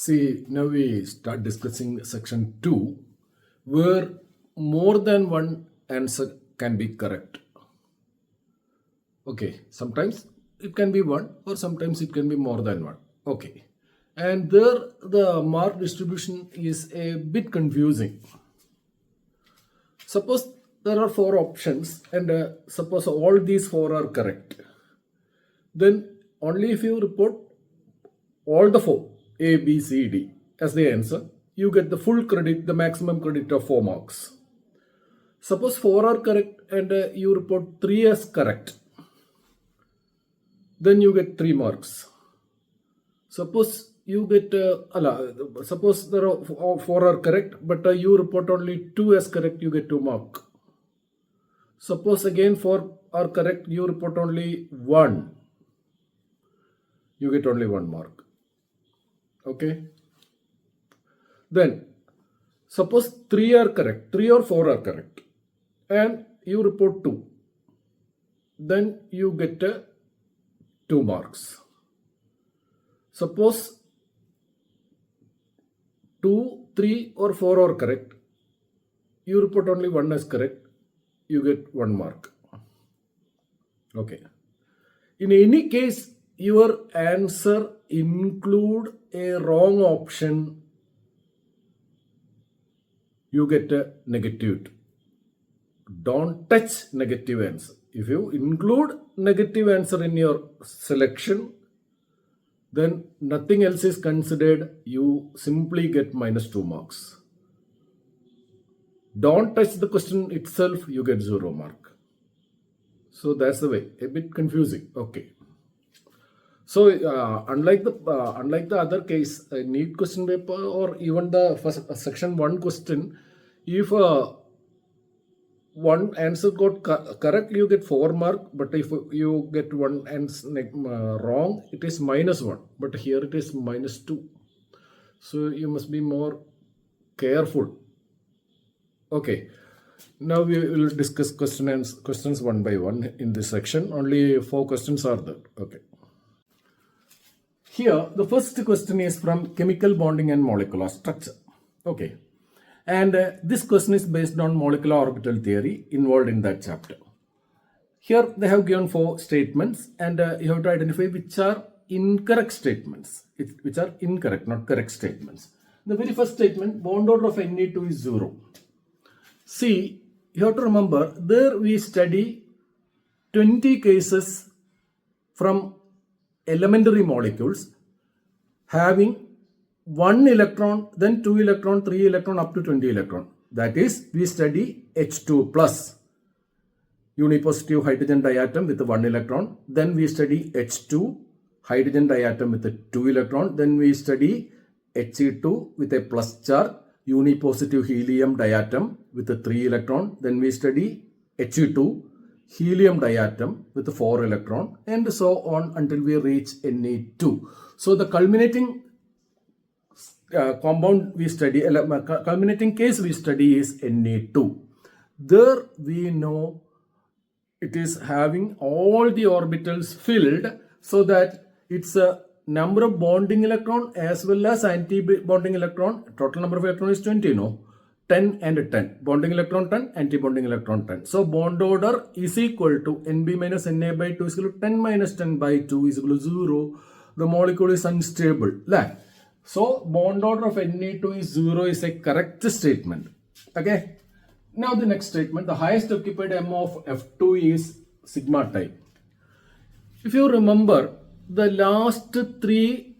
See, now we start discussing section 2, where more than one answer can be correct. Okay, sometimes it can be one, or sometimes it can be more than one. Okay, and there the mark distribution is a bit confusing. Suppose there are 4 options, and suppose all these 4 are correct. Then only if you report all the 4, A, B, C, D, as the answer, you get the full credit, the maximum credit of 4 marks. Suppose 4 are correct and you report 3 as correct, then you get 3 marks. Suppose you get, suppose there are 4 are correct, but you report only 2 as correct, you get 2 marks. Suppose again 4 are correct, you report only 1, you get only 1 mark. Okay. Then suppose 3 are correct, 3 or 4 are correct, and you report 2, then you get 2 marks. Suppose 2, 3 or 4 are correct, you report only 1 as correct, you get 1 mark. Okay. In any case, your answer include a wrong option, you get a negative. Don't touch negative answer. If you include negative answer in your selection, then nothing else is considered, you simply get minus 2 marks. Don't touch the question itself, you get 0 mark. So that's the way, a bit confusing. Okay. So unlike the other case, a NEET question paper or even the first section 1 question, if one answer got correct, you get 4 mark, but if you get one answer wrong, it is minus 1, but here it is minus 2. So you must be more careful. Okay, now we will discuss questions one by one in this section. Only 4 questions are there. Okay. Here, the first question is from chemical bonding and molecular structure. Okay. And this question is based on molecular orbital theory involved in that chapter. Here they have given 4 statements, and you have to identify which are incorrect statements, which are incorrect, not correct statements. The very first statement, bond order of Ne2 is 0. See, you have to remember, there we study 20 cases from elementary molecules having 1 electron, then 2 electron, 3 electron, up to 20 electron. That is, we study H2 plus, unipositive hydrogen diatom with 1 electron. Then we study H2, hydrogen diatom with 2 electron. Then we study He2 with a plus charge, unipositive helium diatom with 3 electron. Then we study He2, helium diatom with 4 electron, and so on until we reach Ne2. So the culminating compound we study, culminating case we study is Ne2. There we know it is having all the orbitals filled, so that it's a number of bonding electron as well as anti-bonding electron. Total number of electron is 20, no? 10 and 10. Bonding electron 10, anti-bonding electron 10. So bond order is equal to Nb minus Na by 2 is equal to 10 minus 10 by 2 is equal to 0. The molecule is unstable. So bond order of Ne2 is 0 is a correct statement. Okay. Now the next statement, the highest occupied M of F2 is sigma type. If you remember, the last 3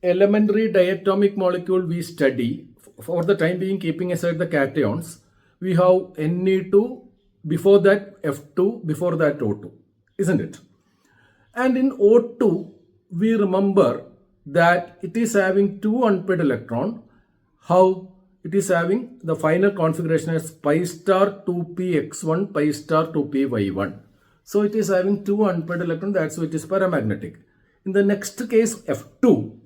elementary diatomic molecule we study, for the time being keeping aside the cations, we have Ne2, before that F2, before that O2, isn't it? And in O2, we remember that it is having 2 unpaired electron. How? It is having the final configuration as pi star 2px1, pi star 2py1. So it is having 2 unpaired electron, that's why it is paramagnetic. In the next case, F2,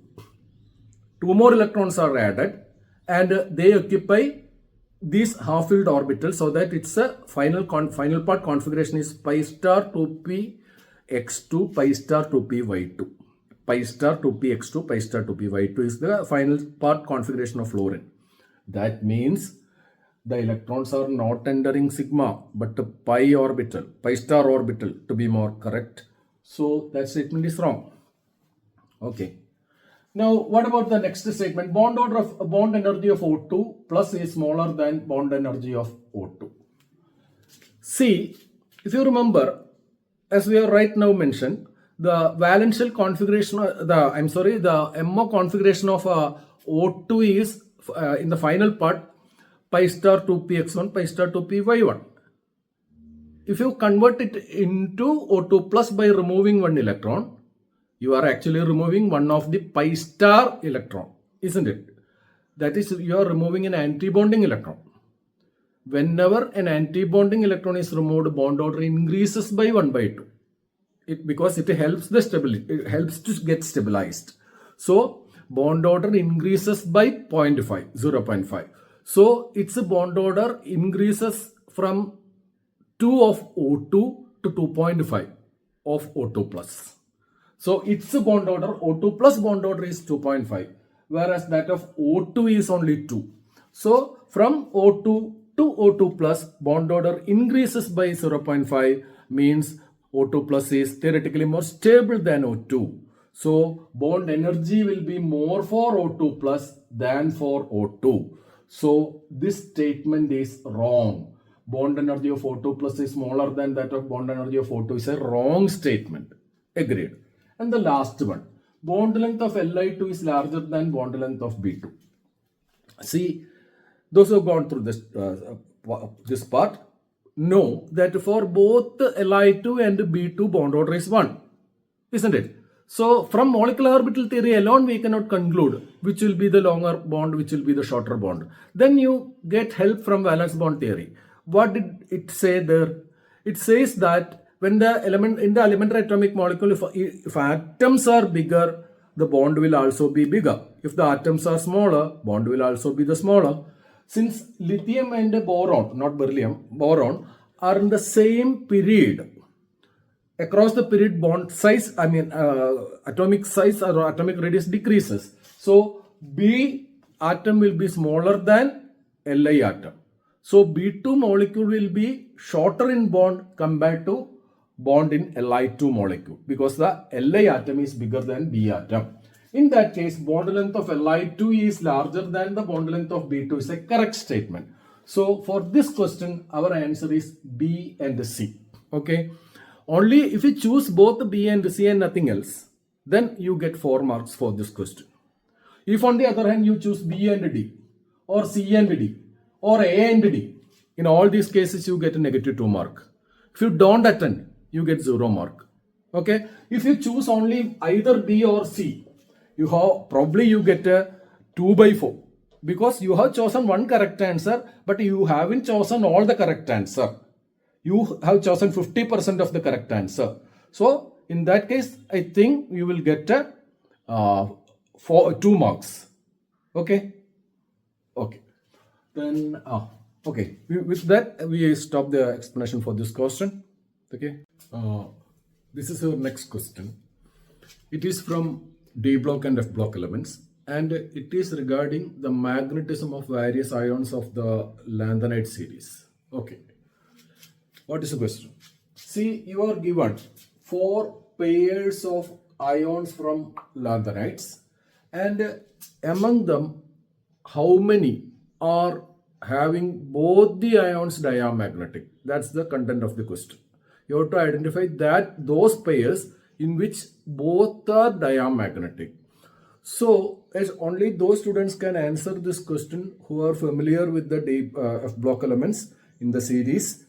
2 more electrons are added, and they occupy these half-filled orbitals, so that it's a final part configuration is pi star 2px2, pi star 2py2. pi star 2px2, pi star 2py2 is the final part configuration of fluorine. That means the electrons are not entering sigma, but the pi orbital, pi star orbital to be more correct. So that statement is wrong. Okay. Now, what about the next statement? Bond energy of O2 plus is smaller than bond energy of O2. See, if you remember, as we have right now mentioned, the valential configuration, the MO configuration of O2 is in the final part pi star 2px1, pi star 2py1. If you convert it into O2 plus by removing one electron, you are actually removing one of the pi star electron, isn't it? That is, you are removing an antibonding electron. Whenever an antibonding electron is removed, bond order increases by 1/2. Because it helps the stability, it helps to get stabilized. So bond order increases by 0.5. So its bond order increases from 2 of O2 to 2.5 of O2 plus. So its bond order, O2 plus bond order is 2.5, whereas that of O2 is only 2. So from O2 to O2 plus, bond order increases by 0.5, means O2 plus is theoretically more stable than O2. So bond energy will be more for O2 plus than for O2. So this statement is wrong. Bond energy of O2 plus is smaller than that of bond energy of O2 is a wrong statement. Agreed. And the last one, bond length of Li2 is larger than bond length of B2. See, those who have gone through this part know that for both Li2 and B2 bond order is 1, isn't it? So from molecular orbital theory alone, we cannot conclude which will be the longer bond, which will be the shorter bond. Then you get help from valence bond theory. What did it say there? It says that when the element in the elementary atomic molecule, if atoms are bigger, the bond will also be bigger. If the atoms are smaller, bond will also be the smaller. Since lithium and boron, not beryllium, boron are in the same period, across the period bond size, atomic size or atomic radius decreases. So B atom will be smaller than Li atom. So B2 molecule will be shorter in bond compared to bond in Li2 molecule, because the Li atom is bigger than B atom. In that case, bond length of Li2 is larger than the bond length of B2 is a correct statement. So for this question, our answer is B and C. Okay. Only if you choose both B and C and nothing else, then you get 4 marks for this question. If on the other hand you choose B and D, or C and D, or A and D, in all these cases you get a negative 2 mark. If you don't attend, you get 0 mark. Okay. If you choose only either B or C, you get a 2/4, because you have chosen one correct answer, but you haven't chosen all the correct answer. You have chosen 50% of the correct answer. So in that case, I think you will get 2 marks. Okay. Okay. Then okay. With that, we stop the explanation for this question. Okay. This is our next question. It is from D block and F block elements, and it is regarding the magnetism of various ions of the lanthanide series. Okay. What is the question? See, you are given 4 pairs of ions from lanthanides, and among them, how many are having both the ions diamagnetic? That's the content of the question. You have to identify those pairs in which both are diamagnetic. So, as only those students can answer this question who are familiar with the F block elements in the series,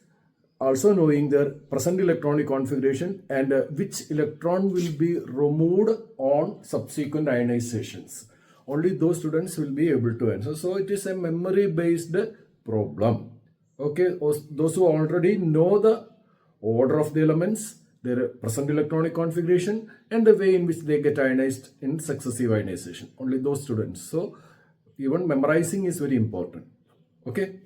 also knowing their present electronic configuration and which electron will be removed on subsequent ionizations. Only those students will be able to answer. So, it is a memory-based problem. Okay, those who already know the order of the elements, their present electronic configuration, and the way in which they get ionized in successive ionization. Only those students. So, even memorizing is very important. Okay.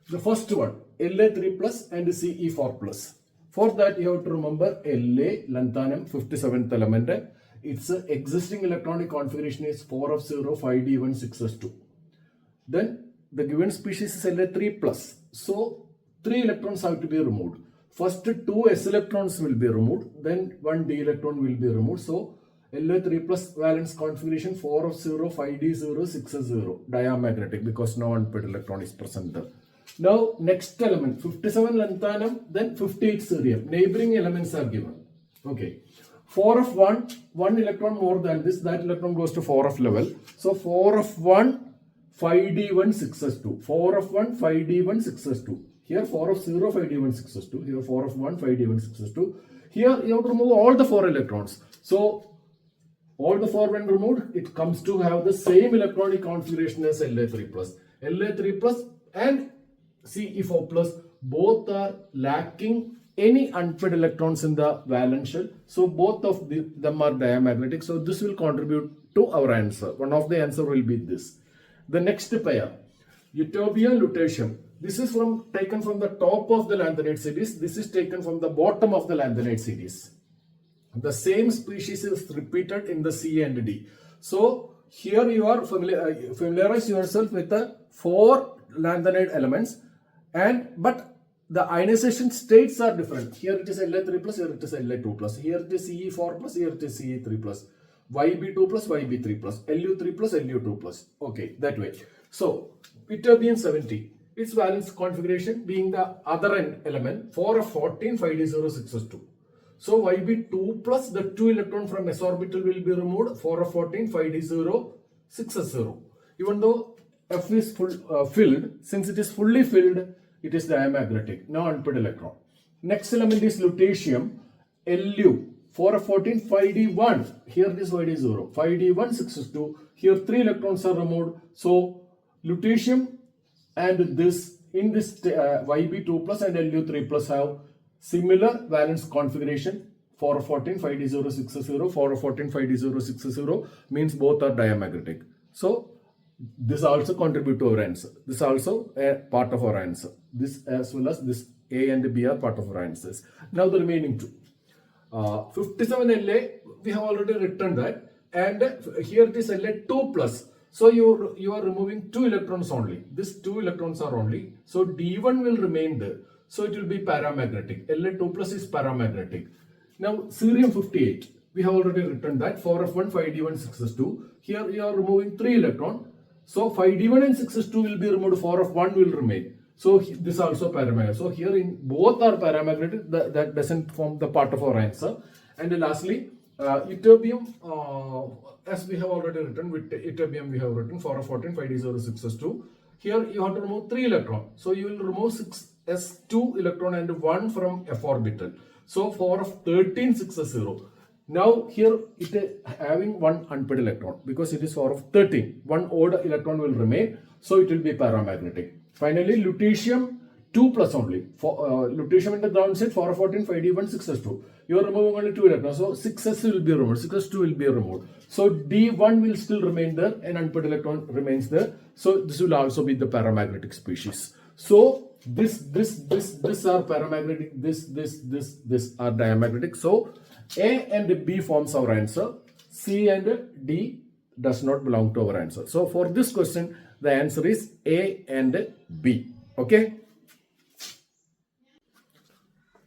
The first one, La3 plus and Ce4 plus. For that, you have to remember La, lanthanum, 57th element. its existing electronic configuration is 4f0, 5d1, 6s2. Then the given species is La3 plus. So 3 electrons have to be removed. First 2 s electrons will be removed, then 1 d electron will be removed. So La3 plus valence configuration 4f0, 5d0, 6s0, diamagnetic, because no unpaired electron is present there. Now next element, 57 lanthanum, then 58 cerium. Neighboring elements are given. Okay. 4f1, 1 electron more than this, that electron goes to 4f level. So 4f1, 5d1, 6s2. 4f1, 5d1, 6s2. Here 4f0, 5d1, 6s2. Here 4f1, 5d1, 6s2. Here you have to remove all the 4 electrons. So all the 4 when removed, it comes to have the same electronic configuration as La3 plus. La3 plus and Ce4 plus both are lacking any unpaired electrons in the valence shell. So both of them are diamagnetic. So this will contribute to our answer. One of the answer will be this. The next pair, Ytterbium, Lutetium. This is taken from the top of the lanthanide series. This is taken from the bottom of the lanthanide series. The same species is repeated in the C and D. So here you are familiarize yourself with the 4 lanthanide elements, but the ionization states are different. Here it is La3 plus, here it is La2 plus, here it is Ce4 plus, here it is Ce3 plus, Yb2 plus, Yb3 plus, Lu3 plus, Lu2 plus. Okay, that way. So Ytterbium 70, its valence configuration being the other end element, 4f14, 5d0, 6s2. So Yb2 plus, the 2 electron from s orbital will be removed, 4f14, 5d0, 6s0. Even though F is filled, since it is fully filled, it is diamagnetic, no unpaired electron. Next element is lutetium, Lu, 4f14, 5d1. Here it is Yd0, 5d1, 6s2. Here 3 electrons are removed. So lutetium and this in this Yb2 plus and Lu3 plus have similar valence configuration. 4f14, 5d0, 6s0. 4f14, 5d0, 6s0 means both are diamagnetic. So this also contribute to our answer. This is also a part of our answer. This as well as this A and B are part of our answers. Now the remaining two. 57 La, we have already written that, and here it is La2 plus. So you are removing 2 electrons only. These 2 electrons are only. So D1 will remain there. So it will be paramagnetic. La2 plus is paramagnetic. Now cerium 58. We have already written that 4f1, 5d1, 6s2. Here you are removing 3 electrons. So 5d1 and 6s2 will be removed, 4f1 will remain. So this also paramagnetic. So here in both are paramagnetic, that doesn't form the part of our answer. And lastly, ytterbium, as we have already written, with ytterbium we have written 4f14, 5d0, 6s2. Here you have to remove 3 electrons. So you will remove 6s2 electron and 1 from f orbital. So 4f13, 6s0. Now here it is having 1 unpaired electron because it is 4f13. 1 odd electron will remain, so it will be paramagnetic. Finally, lutetium 2 plus only. For lutetium in the ground state 4f14, 5d1, 6s2. You are removing only 2 electrons, so 6s will be removed, 6s2 will be removed. So D1 will still remain there, and unpaired electron remains there. So this will also be the paramagnetic species. So this are paramagnetic, this are diamagnetic. So A and B forms our answer. C and D does not belong to our answer. So for this question, the answer is A and B. Okay.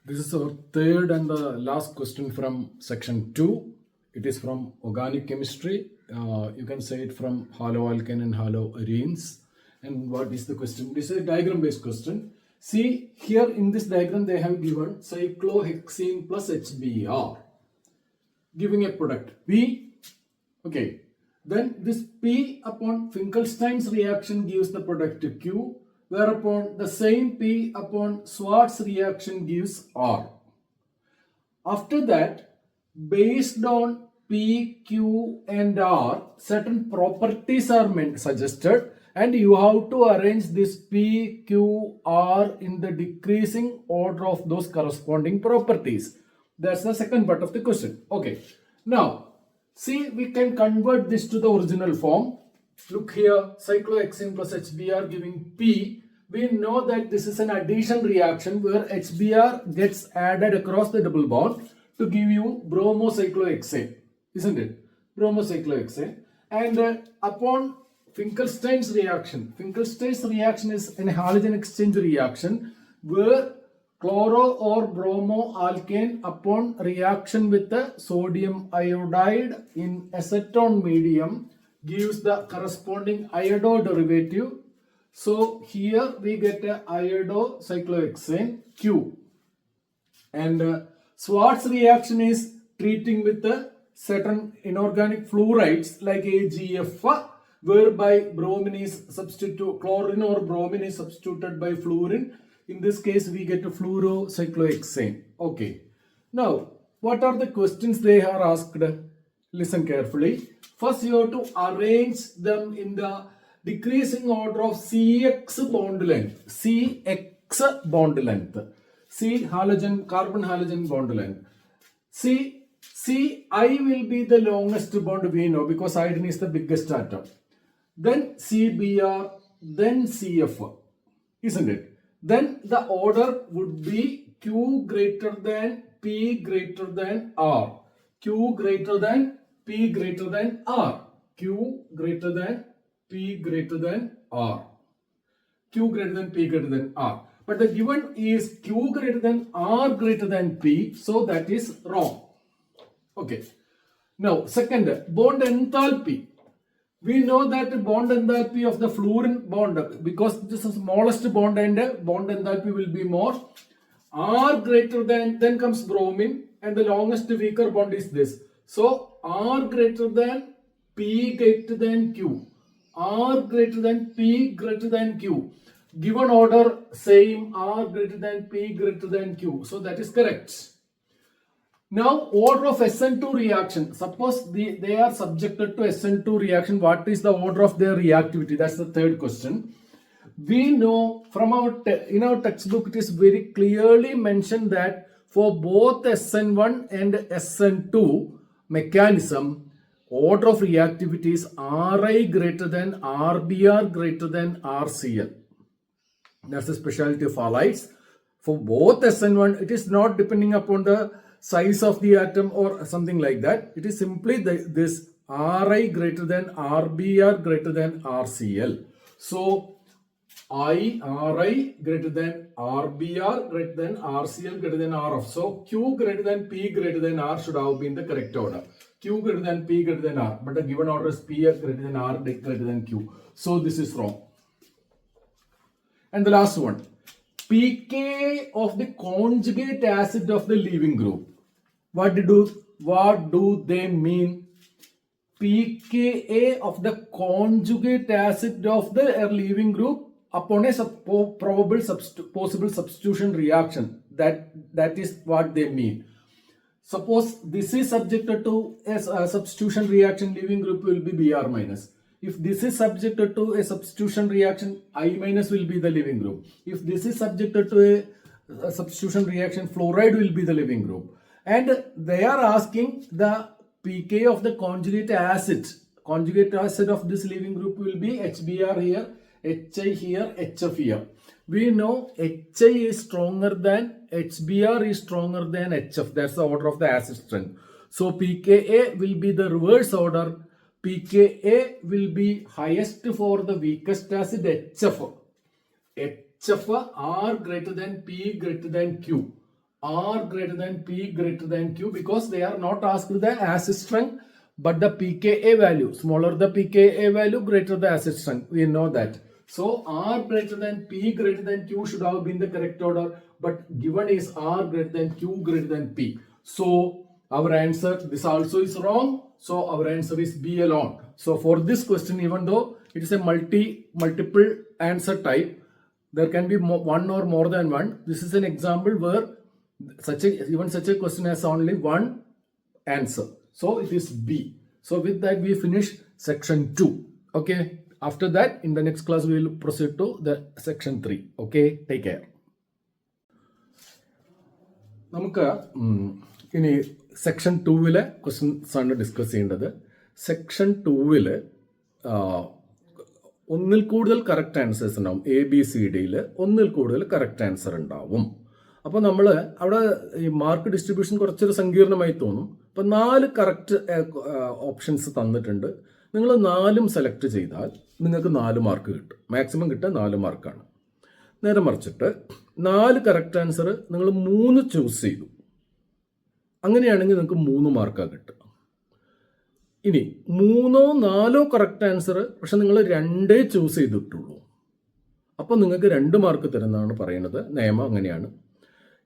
This is our third and the last question from section 2. It is from organic chemistry. You can say it from haloalkane and haloarenes. And what is the question? This is a diagram based question. See here in this diagram they have given cyclohexene plus HBr, giving a product P. Okay. Then this P upon Finkelstein's reaction gives the product Q, whereupon the same P upon Schwarz reaction gives R. After that, based on P, Q and R, certain properties are suggested, and you have to arrange this P, Q, R in the decreasing order of those corresponding properties. That's the second part of the question. Okay. Now, see, we can convert this to the original form. Look here, cyclohexene plus HBr giving P. We know that this is an addition reaction where HBr gets added across the double bond to give you bromocyclohexane. isn't it? Bromocyclohexane. And upon Finkelstein's reaction is an halogen exchange reaction where chloro or bromo alkane upon reaction with the sodium iodide in acetone medium gives the corresponding iodo derivative. So here we get a iodocyclohexane Q. And Schwarz reaction is treating with certain inorganic fluorides like AgF, whereby bromine is substituted, chlorine or bromine is substituted by fluorine. In this case, we get a fluorocyclohexane. Okay. Now, what are the questions they are asked? Listen carefully. First, you have to arrange them in the decreasing order of CX bond length. CX bond length. C halogen, carbon halogen bond length. CI will be the longest bond we know because iodine is the biggest atom. Then CBr, then CF, isn't it? Then the order would be Q greater than P greater than R. Q greater than P greater than R. Q greater than P greater than R. Q greater than P greater than R. But the given is Q greater than R greater than P, so that is wrong. Okay. Now, second, bond enthalpy. We know that bond enthalpy of the fluorine bond, because this is the smallest bond and bond enthalpy will be more. R greater than, then comes bromine, and the longest weaker bond is this. So, R greater than P greater than Q. R greater than P greater than Q. Given order same, R greater than P greater than Q. So that is correct. Now order of SN2 reaction. Suppose they are subjected to SN2 reaction. What is the order of their reactivity? That's the third question. We know from in our textbook it is very clearly mentioned that for both SN1 and SN2 mechanism, order of reactivity is Ri greater than Rbr greater than Rcl. That's the specialty of halides. For both SN1, it is not depending upon the size of the atom or something like that. It is simply this Ri greater than Rbr greater than Rcl. So, Ri greater than Rbr greater than Rcl greater than Rf. So, Q greater than P greater than R should have been the correct order. Q greater than P greater than R. But the given order is P greater than R greater than Q. So, this is wrong. And the last one, pKa of the conjugate acid of the leaving group. What do they mean? pKa of the conjugate acid of the leaving group upon a probable possible substitution reaction. That is what they mean. Suppose this is subjected to a substitution reaction, leaving group will be Br minus. If this is subjected to a substitution reaction, I minus will be the leaving group. If this is subjected to a substitution reaction, fluoride will be the leaving group. And they are asking the pK of the conjugate acid. Conjugate acid of this leaving group will be HBr here, HI here, HF here. We know HI is stronger than, HBr is stronger than HF. That's the order of the acid strength. So pKa will be the reverse order. pKa will be highest for the weakest acid HF. HF R greater than P greater than Q. R greater than P greater than Q, because they are not asked the acid strength but the pKa value. Smaller the pKa value, greater the acid strength. We know that. So R greater than P greater than Q should have been the correct order, but given is R greater than Q greater than P. So our answer, this also is wrong. So our answer is B alone. So for this question, even though it is a multiple answer type, there can be one or more than one. This is an example where such a question has only one answer. So it is B. So with that we finish section 2. Okay. After that, in the next class we will proceed to the section 3. Okay. Take care. നമുക്ക് ഇനി section 2 questions ആണ് discuss ചെയ്യേണ്ടത്. Section 2 ഒന്നിൽ കൂടുതൽ correct answers ഉണ്ടാവും. ABCDയിൽ ഒന്നിൽ കൂടുതൽ correct answer ഉണ്ടാവും. അപ്പോൾ നമ്മൾ അവിടെ ഈ മാർക്ക് ഡിസ്ട്രിബ്യൂഷൻ കുറച്ചൊരു സങ്കീർണമായി തോന്നും. അപ്പോൾ 4 കറക്റ്റ് ഓപ്ഷൻസ് തന്നിട്ടുണ്ട്. നിങ്ങൾ 4ഉം സെലക്ട് ചെയ്താൽ നിങ്ങൾക്ക് 4 മാർക്ക് കിട്ടും. മാക്സിമം കിട്ടുക 4 മാർക്കാണ്. നേരെ മറിച്ചിട്ട് 4 കറക്റ്റ് ആൻസർ നിങ്ങൾ 3 ചൂസ് ചെയ്തു, അങ്ങനെയാണെങ്കിൽ നിങ്ങൾക്ക് 3 മാർക്കാണ് കിട്ടുക. ഇനി 3ഓ 4ഓ കറക്റ്റ് ആൻസർ പക്ഷെ നിങ്ങൾ 2 ചൂസ് ചെയ്തിട്ടുള്ളൂ, അപ്പോൾ നിങ്ങൾക്ക് 2 മാർക്ക് തരുന്നതാണ് പറയുന്നത്. നിയമം അങ്ങനെയാണ്.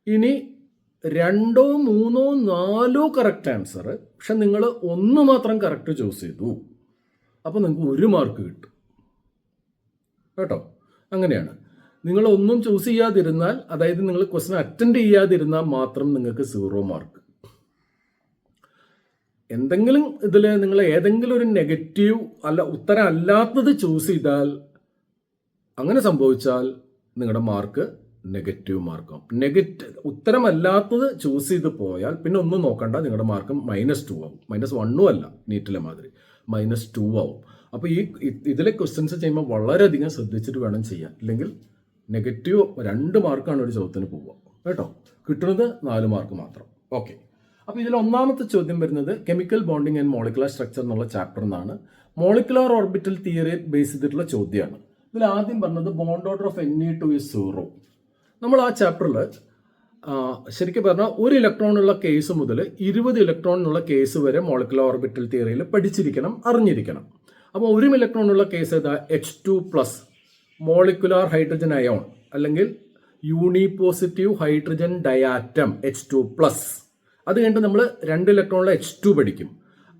ഇനി 2ഓ 3ഓ 4ഓ കറക്റ്റ് ആൻസർ പക്ഷെ നിങ്ങൾ 1 മാത്രം കറക്റ്റ് ചൂസ് ചെയ്തു, അപ്പോൾ നിങ്ങൾക്ക് 1 മാർക്ക് കിട്ടും കേട്ടോ. അങ്ങനെയാണ്. നിങ്ങൾ ഒന്നും ചൂസ് ചെയ്യാതിരുന്നാൽ, അതായത് നിങ്ങൾ ക്വസ്റ്റ്യൻ അറ്റൻഡ് ചെയ്യാതിരുന്നാൽ മാത്രം നിങ്ങൾക്ക് 0 മാർക്ക്. എന്തെങ്കിലും ഇതിൽ നിങ്ങൾ ഏതെങ്കിലും ഒരു നെഗറ്റീവ് ഉത്തരം അല്ലാത്തത് ചൂസ് ചെയ്താൽ, അങ്ങനെ സംഭവിച്ചാൽ നിങ്ങളുടെ മാർക്ക് നെഗറ്റീവ് മാർക്കാവും. ഉത്തരമല്ലാത്തത് ചൂസ് ചെയ്ത് പോയാൽ പിന്നെ ഒന്നും നോക്കണ്ട, നിങ്ങളുടെ മാർക്ക് -2 ആവും. -1 അല്ല, നീറ്റിലെ മാതിരി -2 ആവും. അപ്പോൾ ഇതിലെ ക്വസ്റ്റ്യൻസ് ചെയ്യുമ്പോൾ വളരെയധികം ശ്രദ്ധിച്ചിട്ട് വേണം ചെയ്യാൻ, ഇല്ലെങ്കിൽ നെഗറ്റീവ് 2 മാർക്കാണ് ഒരു ചോദ്യത്തിന് പോവുക കേട്ടോ. കിട്ടുന്നത് 4 മാർക്ക് മാത്രം. ഓക്കെ. അപ്പോൾ ഇതിൽ ഒന്നാമത്തെ ചോദ്യം വരുന്നത് chemical bonding and molecular structure എന്നുള്ള ചാപ്റ്റർ നിന്നാണ്. മോളിക്കുലർ ഓർബിറ്റൽ തിയറി ബേസ് ചെയ്തിട്ടുള്ള ചോദ്യമാണ്. ഇതിൽ ആദ്യം പറഞ്ഞത് bond order of Ne2 is 0. നമ്മൾ ആ ചാപ്റ്ററിൽ ശരിക്കും പറഞ്ഞാൽ 1 ഇലക്ട്രോണുള്ള കേസ് മുതൽ 20 ഇലക്ട്രോണിനുള്ള കേസ് വരെ മോളിക്കുലർ ഓർബിറ്റൽ തിയറിയിൽ പഠിച്ചിരിക്കണം, അറിഞ്ഞിരിക്കണം. അപ്പോൾ 1 ഇലക്ട്രോണുള്ള കേസ് ഏതാ? H2+, മോളിക്കുലാർ ഹൈഡ്രജൻ അയോൺ, അല്ലെങ്കിൽ യൂണിപോസിറ്റീവ് ഹൈഡ്രജൻ ഡയാറ്റം H2+. അത് കഴിഞ്ഞിട്ട് നമ്മൾ 2 ഇലക്ട്രോണുള്ള H2 പഠിക്കും.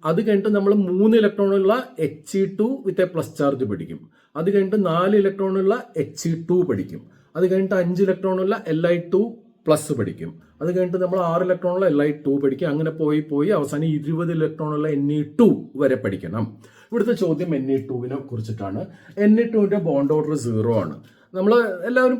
അത് കഴിഞ്ഞിട്ട് നമ്മൾ 3 ഇലക്ട്രോണുള്ള He2 with a plus charge പഠിക്കും. അത് കഴിഞ്ഞിട്ട് 4 ഇലക്ട്രോണുള്ള He2 പഠിക്കും. അത് കഴിഞ്ഞിട്ട് 5 ഇലക്ട്രോണുള്ള Li2 പ്ലസ് പഠിക്കും. അത് കഴിഞ്ഞിട്ട് നമ്മൾ 6 ഇലക്ട്രോണുള്ള Li2 പഠിക്കും. അങ്ങനെ പോയി അവസാനം 20 ഇലക്ട്രോണുള്ള Ne2 വരെ പഠിക്കണം. ഇവിടുത്തെ ചോദ്യം Ne2വിനെ കുറിച്ചിട്ടാണ്. Ne2വിന്റെ ബോണ്ട് ഓർഡർ 0 ആണ്. നമ്മൾ എല്ലാവരും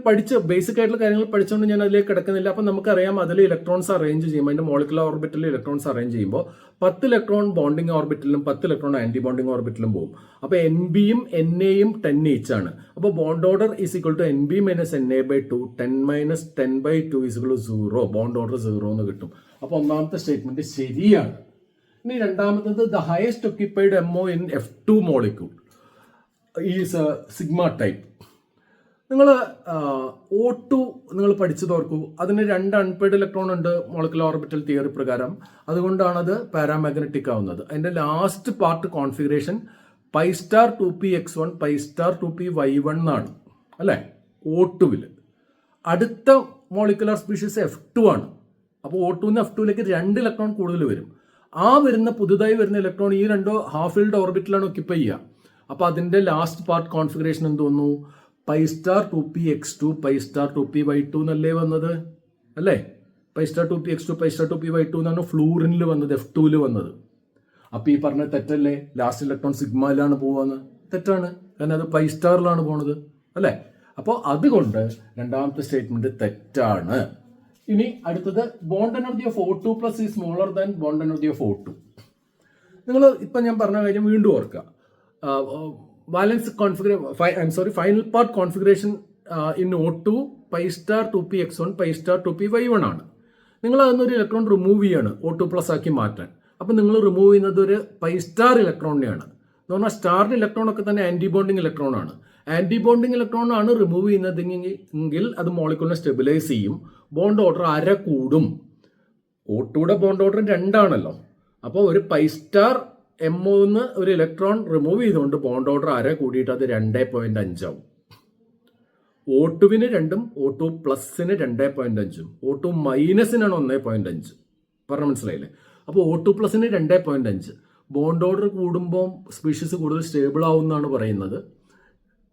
ബേസിക് ആയിട്ടുള്ള കാര്യങ്ങൾ പഠിച്ചുകൊണ്ട് ഞാൻ അതിലേക്ക് കിടക്കുന്നില്ല. അപ്പം നമുക്കറിയാം അതിൽ ഇലക്ട്രോൺസ് അറേഞ്ച് ചെയ്യുമ്പോൾ, അതിന്റെ മോളിക്കുലർ ഓർബിറ്റലിൽ ഇലക്ട്രോൺസ് അറേഞ്ച് ചെയ്യുമ്പോൾ 10 ഇലക്ട്രോൺ ബോണ്ടിങ് ഓർബിറ്റലിലും 10 ഇലക്ട്രോൺ ആന്റി ബോണ്ടിങ് ഓർബിറ്റലിലും പോകും. അപ്പോൾ NBയും NAയും 10 ഈച്ച് ആണ്. അപ്പോൾ bond order = NB - NA/2, 10 - 10/2 = 0. Bond order 0 എന്ന് കിട്ടും. അപ്പോൾ ഒന്നാമത്തെ സ്റ്റേറ്റ്മെന്റ് ശരിയാണ്. ഇനി രണ്ടാമത്തത് the highest occupied MO in F2 molecule is sigma type. നിങ്ങൾ O2 നിങ്ങൾ പഠിച്ചതോർക്കൂ, അതിന് 2 അൺപെയ്ഡ് ഇലക്ട്രോൺ ഉണ്ട് മോളിക്കുലർ ഓർബിറ്റൽ തിയറി പ്രകാരം. അതുകൊണ്ടാണ് അത് പാരാമാഗ്നറ്റിക് ആവുന്നത്. അതിന്റെ last part configuration π*2px1 π*2py1 എന്നാണ് അല്ലേ O2വിൽ. അടുത്ത മോളിക്കുലർ സ്പീഷീസ് F2 ആണ്. അപ്പോൾ O2ന്ന് F2ലേക്ക് 2 ഇലക്ട്രോൺ കൂടുതൽ വരും. ആ പുതുതായി വരുന്ന ഇലക്ട്രോൺ ഈ 2 ഹാഫ് ഫീൽഡ് ഓർബിറ്റിലാണ് ഒക്യുപ്പൈ ചെയ്യുക. അപ്പോൾ അതിന്റെ ലാസ്റ്റ് പാർട്ട് കോൺഫിഗറേഷൻ എന്ത് തോന്നുന്നു? π*2px2 π*2py2 എന്നല്ലേ വന്നത് അല്ലേ? π*2px2 π*2py2 എന്നാണ് ഫ്ലൂറിനിൽ വന്നത്, F2ൽ വന്നത്. അപ്പൊ ഈ പറഞ്ഞ തെറ്റല്ലേ? ലാസ്റ്റ് ഇലക്ട്രോൺ സിഗ്മയിലാണ് പോവാന്ന്. തെറ്റാണ്, കാരണം അത് π*ലാണ് പോണത് അല്ലേ? അപ്പോൾ അതുകൊണ്ട് രണ്ടാമത്തെ സ്റ്റേറ്റ്മെന്റ് തെറ്റാണ്. ഇനി അടുത്തത് bond energy of O2+ is smaller than bond energy of O2. നിങ്ങൾ ഇപ്പം ഞാൻ പറഞ്ഞ കാര്യം വീണ്ടും ഓർക്കുക. Balance final part configuration in O2 π*2px1 π*2py1 ആണ്. നിങ്ങൾ അതിനൊരു ഇലക്ട്രോൺ റിമൂവ് ചെയ്യാണ് O2+ ആക്കി മാറ്റാൻ. അപ്പം നിങ്ങൾ റിമൂവ് ചെയ്യുന്നത് ഒരു π* ഇലക്ട്രോണിനെയാണ്. എന്ന് പറഞ്ഞാൽ സ്റ്റാറിന്റെ ഇലക്ട്രോൺ ഒക്കെ തന്നെ ആന്റി ബോണ്ടിങ് ഇലക്ട്രോൺ ആണ്. ആന്റി ബോണ്ടിങ് ഇലക്ട്രോൺ ആണ് റിമൂവ് ചെയ്യുന്നതെങ്കിൽ അത് മോളിക്യൂളിനെ സ്റ്റെബിലൈസ് ചെയ്യും. ബോണ്ട് ഓർഡർ അര കൂടും. O2യുടെ ബോണ്ട് ഓർഡർ 2 ആണല്ലോ. അപ്പോൾ ഒരു π* MOന്ന് ഒരു ഇലക്ട്രോൺ റിമൂവ് ചെയ്തുകൊണ്ട് ബോണ്ട് ഓർഡർ അര കൂടിയിട്ട് അത് 2.5 ആവും. O2വിന് 2ഉം O2+ന് 2.5ഉം O2- 1.5 പറഞ്ഞ മനസ്സിലായില്ലേ? അപ്പോൾ O2+ന് 2.5. ബോണ്ട് ഓർഡർ കൂടുമ്പോൾ സ്പീഷീസ് കൂടുതൽ സ്റ്റേബിൾ ആവും എന്നാണ് പറയുന്നത്.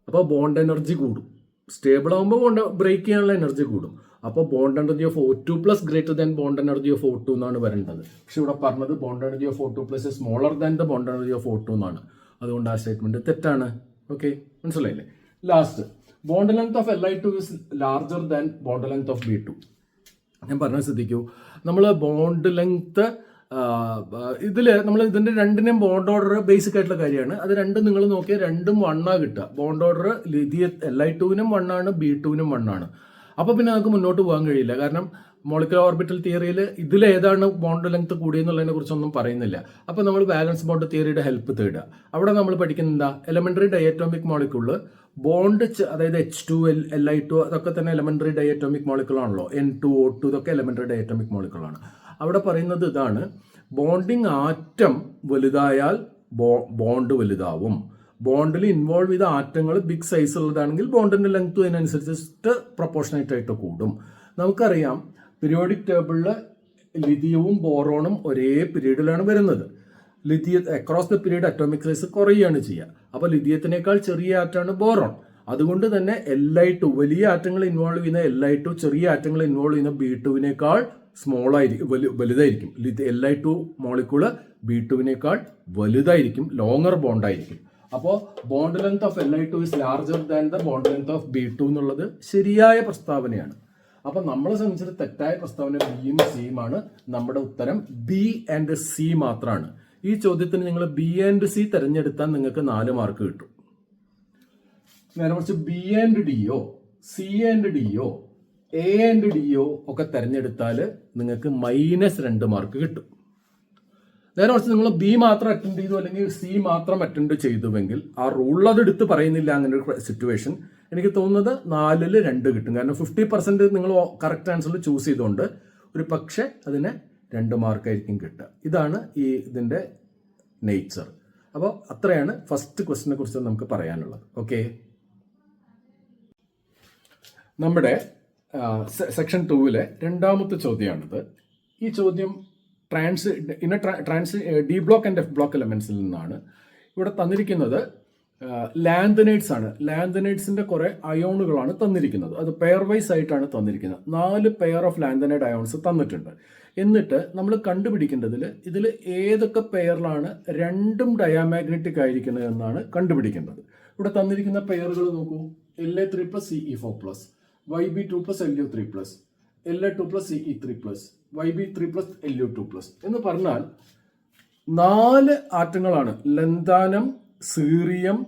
അപ്പോൾ ബോണ്ട് എനർജി കൂടും. സ്റ്റേബിൾ ആകുമ്പോൾ ബോണ്ട് ബ്രേക്ക് ചെയ്യാനുള്ള എനർജി കൂടും. അപ്പോൾ bond energy of O2+ greater than bond energy of O2 എന്നാണ് വരേണ്ടത്. പക്ഷെ ഇവിടെ പറഞ്ഞത് bond energy of O2+ smaller than the bond energy of O2 എന്നാണ്. അതുകൊണ്ട് ആ സ്റ്റേറ്റ്മെന്റ് തെറ്റാണ്. ഓക്കെ, മനസ്സിലായില്ലേ? Last, bond length of Li2 is larger than bond length of B2. ഞാൻ പറഞ്ഞത് ശ്രദ്ധിക്കൂ. നമ്മൾ ബോണ്ട് ലെങ്ത് നമ്മൾ ഇതിന്റെ രണ്ടിനെയും ബോണ്ട് ഓർഡർ ബേസിക് ആയിട്ടുള്ള കാര്യമാണ്. അത് രണ്ടും നിങ്ങൾ നോക്കിയാൽ 2ഉം 1 കിട്ടുക. ബോണ്ട് ഓർഡർ Li2നും 1 ആണ്, B2നും 1 ആണ്. അപ്പോൾ പിന്നെ നമുക്ക് മുന്നോട്ട് പോകാൻ കഴിയില്ല. കാരണം മോളിക്കുലർ ഓർബിറ്റൽ തിയറിയിൽ ഇതിലേതാണ് ബോണ്ട് ലെങ്ത് കൂടിയെന്നുള്ളതിനെ കുറിച്ചൊന്നും പറയുന്നില്ല. അപ്പോൾ നമ്മൾ ബാലൻസ് ബോണ്ട് തിയറിയുടെ ഹെൽപ്പ് തേടുക. അവിടെ നമ്മൾ പഠിക്കുന്ന എന്താ, എലമെന്ററി ഡയറ്റോമിക് മോളിക്യൂള് ബോണ്ട് അതായത് H2 Li2 അതൊക്കെ തന്നെ എലമെന്ററി ഡയറ്റോമിക് മോളിക്യൂളാണല്ലോ. N2O2 ഇതൊക്കെ എലമെന്ററി ഡയറ്റോമിക് മോളിക്യൂളാണ്. അവിടെ പറയുന്നത് ഇതാണ്, ബോണ്ടിങ് ആറ്റം വലുതായാൽ ബോണ്ട് വലുതാവും. ബോണ്ടിൽ ഇൻവോൾവ് ചെയ്ത ആറ്റങ്ങൾ ബിഗ് സൈസ് ഉള്ളതാണെങ്കിൽ ബോണ്ടിന്റെ ലെങ്ത് അതിനനുസരിച്ചിട്ട് പ്രൊപ്പോർഷനേറ്റ് ആയിട്ട് കൂടും. നമുക്കറിയാം പീരിയോഡിക് ടേബിളിൽ ലിഥിയവും ബോറോണും ഒരേ പീരീഡിലാണ് വരുന്നത്. Across the period atomic size കുറയുകയാണ് ചെയ്യുക. അപ്പോൾ ലിഥിയത്തിനേക്കാൾ ചെറിയ ആറ്റാണ് ബോറോൺ. അതുകൊണ്ട് തന്നെ Li2 വലിയ ആറ്റങ്ങൾ ഇൻവോൾവ് ചെയ്യുന്ന Li2 ചെറിയ ആറ്റങ്ങൾ ഇൻവോൾവ് ചെയ്യുന്ന B2വിനേക്കാൾ സ്മോൾ ആയിരിക്കും, വലുതായിരിക്കും. Li2 മോളിക്യൂള് B2വിനേക്കാൾ വലുതായിരിക്കും, ലോങ്ങർ ബോണ്ടായിരിക്കും. അപ്പോൾ bond length of Li2 is larger than the bond length of B2 എന്നുള്ളത് ശരിയായ പ്രസ്താവനയാണ്. അപ്പൊ നമ്മളെ സംബന്ധിച്ചിട്ട് തെറ്റായ പ്രസ്താവന ബിയും സിയും ആണ്. നമ്മുടെ ഉത്തരം ബി ആൻഡ് സി മാത്രമാണ്. ഈ ചോദ്യത്തിന് നിങ്ങൾ ബി ആൻഡ് സി തിരഞ്ഞെടുത്താൽ നിങ്ങൾക്ക് 4 മാർക്ക് കിട്ടും. നേരെ മറിച്ച് ബി ആൻഡ് ഡിയോ, സി ആൻഡ് ഡിയോ, എ ആൻഡ് ഡിയോ ഒക്കെ തിരഞ്ഞെടുത്താൽ നിങ്ങൾക്ക് -2 മാർക്ക് കിട്ടും. നേരെ മറിച്ച് നിങ്ങൾ ബി മാത്രം അറ്റൻഡ് ചെയ്തു അല്ലെങ്കിൽ സി മാത്രം അറ്റൻഡ് ചെയ്തുവെങ്കിൽ ആ റൂൾ അത് എടുത്ത് പറയുന്നില്ല. അങ്ങനെ ഒരു സിറ്റുവേഷൻ എനിക്ക് തോന്നുന്നത് 4ൽ 2 കിട്ടും. കാരണം 50% നിങ്ങൾ കറക്റ്റ് ആൻസറിൽ ചൂസ് ചെയ്തുകൊണ്ട് ഒരു പക്ഷേ അതിന് 2 മാർക്കായിരിക്കും കിട്ടുക. ഇതാണ് ഇതിൻ്റെ നേച്ചർ. അപ്പോൾ അത്രയാണ് ഫസ്റ്റ് ക്വസ്റ്റിനെ കുറിച്ച് നമുക്ക് പറയാനുള്ളത്. ഓക്കെ, നമ്മുടെ സെക്ഷൻ 2-ലെ രണ്ടാമത്തെ ചോദ്യമാണിത്. ഈ ചോദ്യം D block and F block എലമെന്റ്സിൽ നിന്നാണ്. ഇവിടെ തന്നിരിക്കുന്നത് ലാന്തനൈഡ്സ് ആണ്. ലാന്തനൈഡ്സിന്റെ കുറെ അയോണുകളാണ് തന്നിരിക്കുന്നത്. അത് പെയർ വൈസ് ആയിട്ടാണ് തന്നിരിക്കുന്നത്. 4 പെയർ ഓഫ് ലാന്തനൈഡ് അയോൺസ് തന്നിട്ടുണ്ട്. എന്നിട്ട് നമ്മൾ കണ്ടുപിടിക്കേണ്ടതിൽ ഇതിൽ ഏതൊക്കെ പെയറിലാണ് രണ്ടും ഡയാമാഗ്നറ്റിക് ആയിരിക്കുന്നത് എന്നാണ് കണ്ടുപിടിക്കേണ്ടത്. ഇവിടെ തന്നിരിക്കുന്ന പെയറുകൾ നോക്കൂ. La3 + Ce4+, Yb2 + Lu3+, La2 + Ce3+, Yb3 + Lu2+. എന്ന് പറഞ്ഞാൽ 4 ആറ്റങ്ങളാണ്. ലന്താനം, സീറിയം,